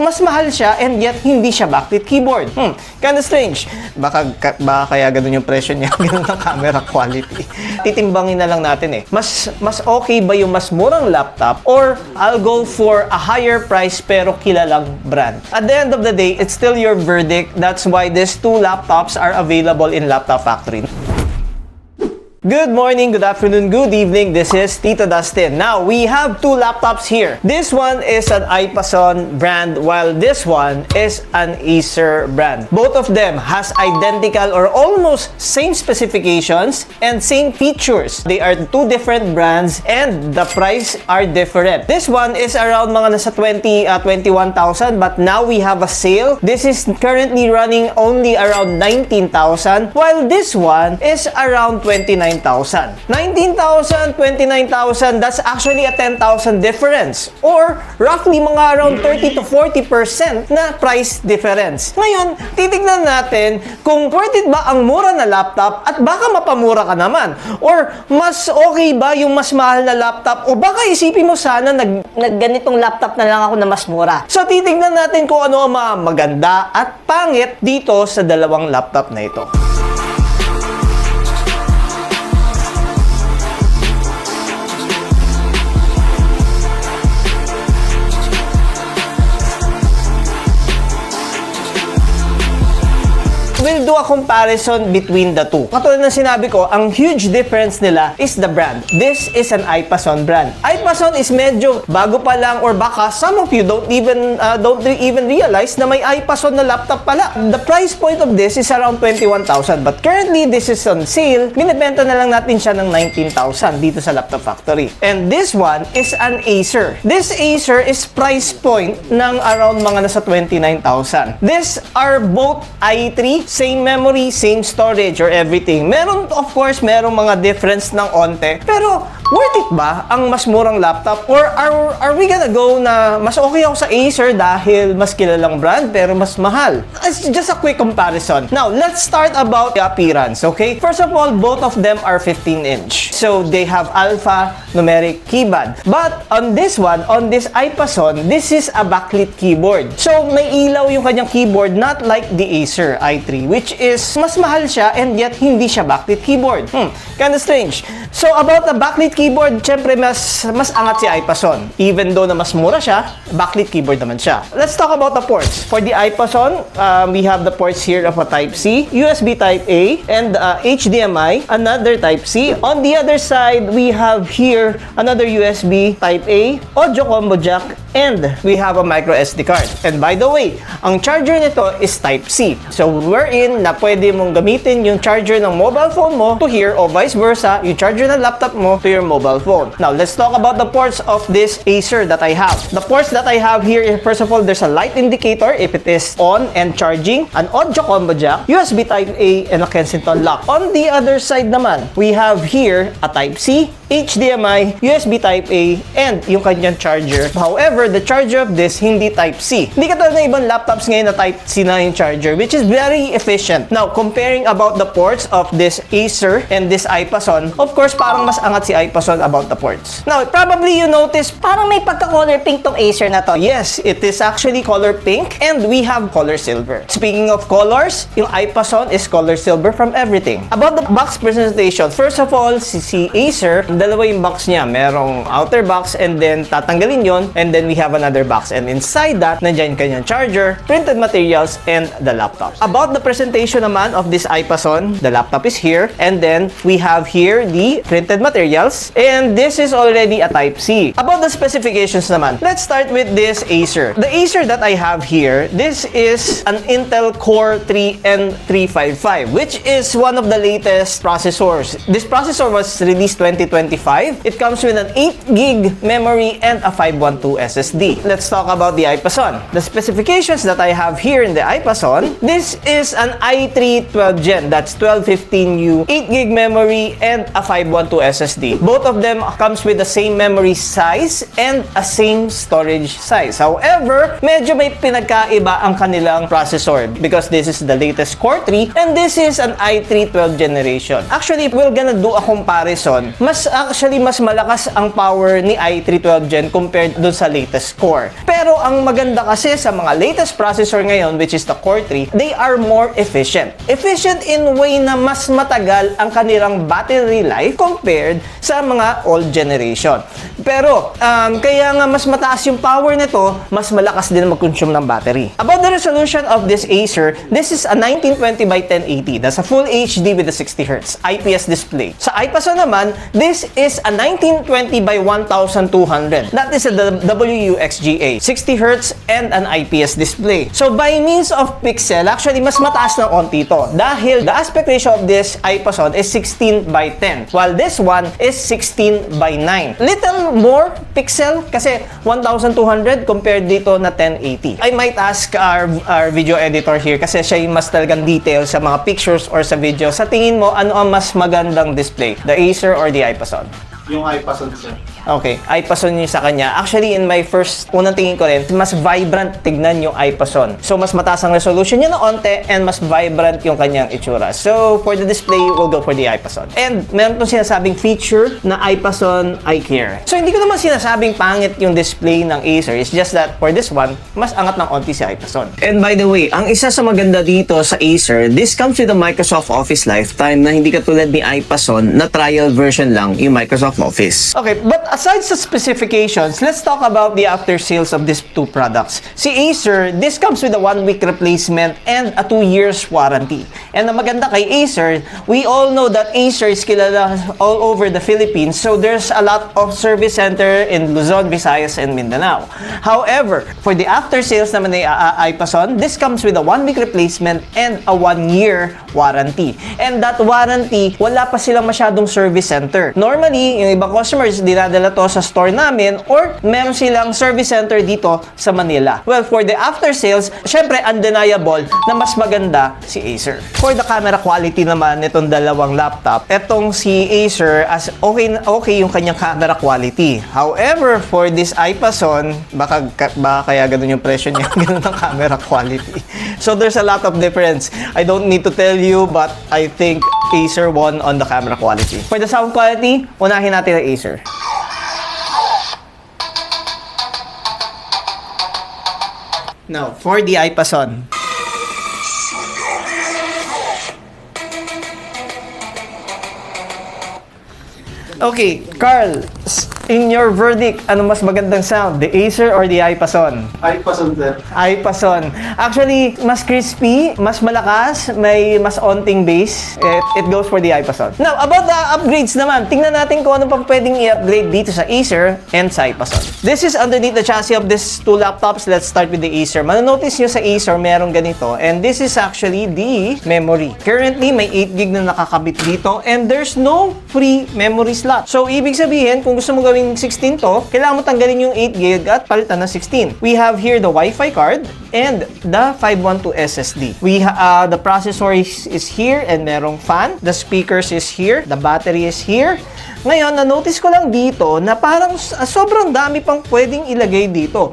mas mahal siya and yet hindi siya backlit keyboard. Kinda strange. Baka kaya ganun yung presyo niya, ganun ang camera quality. Titimbangin na lang natin eh. Mas okay ba yung mas murang laptop or I'll go for a higher price pero kilalang brand? At the end of the day, it's still your verdict. That's why these two laptops are available in Laptop Factory. Good morning, good afternoon, good evening. This is Tito Dustin. Now, we have two laptops here. This one is an iPason brand while this one is an Acer brand. Both of them has identical or almost same specifications and same features. They are two different brands and the price are different. This one is around mga nasa 21,000 but now we have a sale. This is currently running only around 19,000 while this one is around 29,000. 19,000, 29,000, that's actually a 10,000 difference. Or roughly mga around 30 to 40% na price difference. Ngayon, titignan natin kung worth it ba ang mura na laptop at baka mapamura ka naman. Or mas okay ba yung mas mahal na laptop o baka isipin mo sana ganitong laptop na lang ako na mas mura. So titignan natin kung ano ang mga maganda at pangit dito sa dalawang laptop na ito. We'll do a comparison between the two. Katulad ng sinabi ko, ang huge difference nila is the brand. This is an iPason brand. iPason is medyo bago pa lang or baka some of you don't even realize na may iPason na laptop pala. The price point of this is around 21,000 but currently this is on sale. Binibenta na lang natin siya ng 19,000 dito sa Laptop Factory. And this one is an Acer. This Acer is price point ng around mga nasa 29,000. These are both i3, same memory, same storage or everything. Meron, of course, merong mga difference ng onte. Pero, worth it ba ang mas murang laptop? Or are we gonna go na mas okay ako sa Acer dahil mas kilalang brand pero mas mahal? It's just a quick comparison. Now, let's start about the appearance, okay? First of all, both of them are 15-inch. So, they have alphanumeric keypad. But, on this one, on this iPason, this is a backlit keyboard. So, may ilaw yung kanyang keyboard, not like the Acer i3, which is mas mahal siya and yet hindi siya backlit keyboard. Kinda strange. So, about the backlit keyboard, syempre mas angat si iPason. Even though na mas mura siya, backlit keyboard naman siya. Let's talk about the ports. For the iPason, we have the ports here of a Type-C, USB Type-A, and HDMI, another Type-C. On the other side, we have here another USB Type-A, audio combo jack, and we have a micro SD card. And by the way, ang charger nito is Type-C. So, wherein na pwede mong gamitin yung charger ng mobile phone mo to here o vice versa, yung charger ng laptop mo to your mobile phone. Now, let's talk about the ports of this Acer that I have. The ports that I have here, first of all, there's a light indicator if it is on and charging, an audio combo jack, USB Type-A, and a Kensington lock. On the other side naman, we have here a Type-C, HDMI, USB Type-A, and yung kanyang charger. However, the charger of this, hindi Type-C. Hindi katulad ng ibang laptops ngayon na Type-C na yung charger, which is very efficient. Now, comparing about the ports of this Acer and this iPason, of course, parang mas angat si iPason about the ports. Now, probably you notice, Parang may pagka-color pink tong Acer na to. yes, it is actually color pink and we have color silver. Speaking of colors, yung iPason is color silver from everything. About the box presentation, first of all, si Acer, dalawa yung box niya. Merong outer box and then tatanggalin yon and then we have another box. And inside that, nandiyan kanyang charger, printed materials, and the laptop. About the presentation naman of this iPason, the laptop is here and then we have here the printed materials and this is already a Type-C. About the specifications naman, let's start with this Acer. The Acer that I have here, this is an Intel Core 3 N355 which is one of the latest processors. This processor was released 2025. It comes with an 8GB memory and a 512 SSD. Let's talk about the iPason. The specifications that I have here in the iPason, this is an i3 12 Gen, that's 1215U, 8GB memory, and a 512 SSD. Both of them comes with the same memory size and a same storage size. However, medyo may pinagkaiba ang kanilang processor because this is the latest Core 3 and this is an i3 12th generation. Actually, if we're gonna do a comparison, mas malakas ang power ni i3 12 Gen compared dun sa latest latest core. Pero ang maganda kasi sa mga latest processor ngayon, which is the Core 3, they are more efficient. Efficient in way na mas matagal ang kanilang battery life compared sa mga old generation. Pero, kaya nga mas mataas yung power nito, mas malakas din mag-consume ng battery. About the resolution of this Acer, this is a 1920 by 1080. That's a full HD with a 60 Hz IPS display. Sa IPASO naman, this is a 1920 by 1200. That is a WUXGA, 60 Hz and an IPS display. So by means of pixel, actually mas mataas ng onti ito dahil the aspect ratio of this IPASO is 16 by 10, while this one is 16 by 9. Little more pixel kasi 1200 compared dito na 1080. I might ask our video editor here kasi siya yung mas talagang detail sa mga pictures or sa video. Sa tingin mo, ano ang mas magandang display? The Acer or the IPASO? Yung iPason, sir. Okay, IPASO yung sa kanya. Actually, in my unang tingin ko rin, mas vibrant tignan yung IPASO. So, mas mataas ang resolution niya na onte and mas vibrant yung kanyang itsura. So, for the display, we'll go for the IPASO. And meron tong sinasabing feature na IPASO iCare. So, hindi ko naman sinasabing pangit yung display ng Acer. It's just that for this one, mas angat ng onti si IPASO. And by the way, ang isa sa maganda dito sa Acer, this comes with a Microsoft Office Lifetime na hindi katulad ni IPASO na trial version lang yung Microsoft Office. Okay, but aside sa specifications, let's talk about the after sales of these two products. Si Acer, this comes with a 1-week replacement and a 2 years warranty. And ang maganda kay Acer, we all know that Acer is kilala all over the Philippines, so there's a lot of service center in Luzon, Visayas, and Mindanao. However, for the after sales naman ni IPASO, this comes with a 1-week replacement and a 1-year warranty. And that warranty, wala pa silang masyadong service center. Normally, yung ibang customers, dinadala to sa store namin or meron silang service center dito sa Manila. Well, for the after sales, syempre undeniable na mas maganda si Acer. For the camera quality naman nitong dalawang laptop, etong si Acer, as okay yung kanyang camera quality. However, for this IPASO, baka kaya ganun yung presyo niya, ganun ang camera quality. So there's a lot of difference. I don't need to tell you, but I think Acer won on the camera quality. For the sound quality, unahin natin ang Acer. Now, for the IPASO. Okay, Carl, in your verdict, ano mas magandang sound? The Acer or the IPASO? iPason, sir. IPASO. Actually, mas crispy, mas malakas, may mas onting bass. It goes for the IPASO. Now, about the upgrades naman, tingnan natin kung ano pang pwedeng i-upgrade dito sa Acer and sa IPASO. This is underneath the chassis of these two laptops. Let's start with the Acer. Manonotice nyo sa Acer, merong ganito. And this is actually the memory. Currently, may 8GB na nakakabit dito and there's no free memory slot. So, ibig sabihin, kung gusto mo gawing 16 to, kailangan mo tanggalin yung 8GB at palitan ng 16. We have here the Wi-Fi card and the 512 SSD. The processor is here and merong fan. The speakers is here. The battery is here. Ngayon, na-notice ko lang dito na parang sobrang dami pang pwedeng ilagay dito.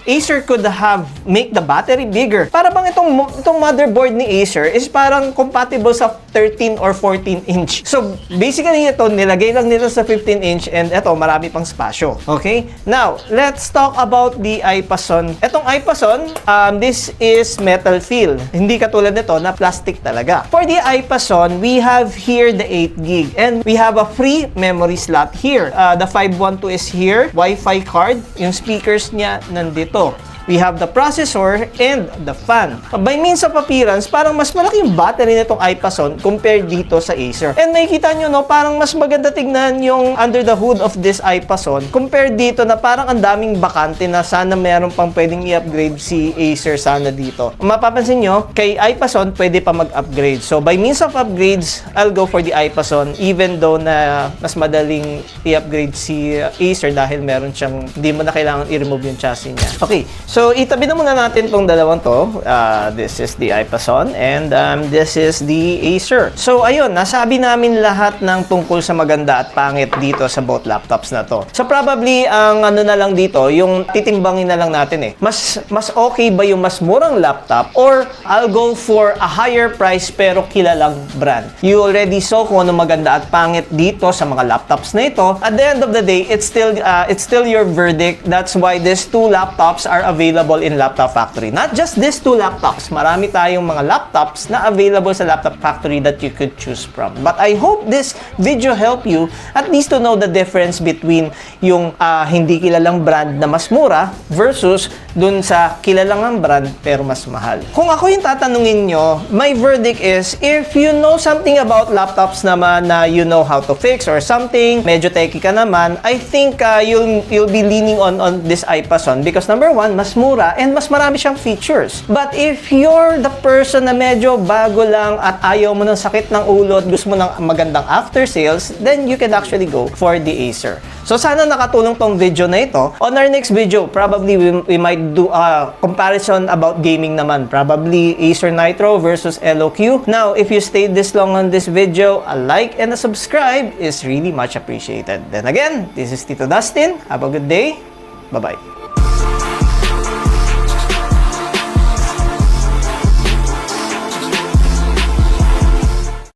Acer could have make the battery bigger. Para bang itong motherboard ni Acer is parang compatible sa 13 or 14 inch. So, basically ito, nilagay lang nila sa 15 inch and ito, marami pang spasyo. Okay? Now, let's talk about the IPASO. Itong IPASO, this is metal feel. Hindi katulad nito na plastic talaga. For the IPASO, we have here the 8GB and we have a free memory slot here. The 512 is here, Wi-Fi card, yung speakers niya nandito. We have the processor and the fan. By means of appearance, parang mas malaki yung battery nitong IPASO compared dito sa Acer. And nakikita nyo, no, parang mas maganda tignan yung under the hood of this IPASO compared dito na parang ang daming bakante na sana meron pang pwedeng i-upgrade si Acer sana dito. Mapapansin nyo, kay IPASO pwede pa mag-upgrade. So by means of upgrades, I'll go for the IPASO even though na mas madaling i-upgrade si Acer dahil meron siyang, hindi mo na kailangan i-remove yung chassis niya. Okay, So, itabi na muna natin tong dalawang to. This is the iPason and this is the Acer. So, ayun, nasabi namin lahat ng tungkol sa maganda at pangit dito sa both laptops na to. So, probably, ang ano na lang dito, yung titimbangin na lang natin eh. Mas okay ba yung mas murang laptop or I'll go for a higher price pero kilalang brand. You already saw kung ano maganda at pangit dito sa mga laptops na ito. At the end of the day, it's still your verdict. That's why these two laptops are available in Laptop Factory. Not just these two laptops. Marami tayong mga laptops na available sa Laptop Factory that you could choose from. But I hope this video help you at least to know the difference between yung hindi kilalang brand na mas mura versus dun sa kilalang brand pero mas mahal. Kung ako yung tatanungin nyo, my verdict is if you know something about laptops naman na you know how to fix or something, medyo techy ka naman, I think you'll be leaning on this iPason because number one, mas mura and mas marami siyang features. But if you're the person na medyo bago lang at ayaw mo ng sakit ng ulo at gusto mo ng magandang after sales, then you can actually go for the Acer. So sana nakatulong tong video na ito. On our next video, probably we might do a comparison about gaming naman. Probably Acer Nitro versus LOQ. Now, if you stayed this long on this video, a like and a subscribe is really much appreciated. Then again, this is Tito Dustin. Have a good day. Bye-bye.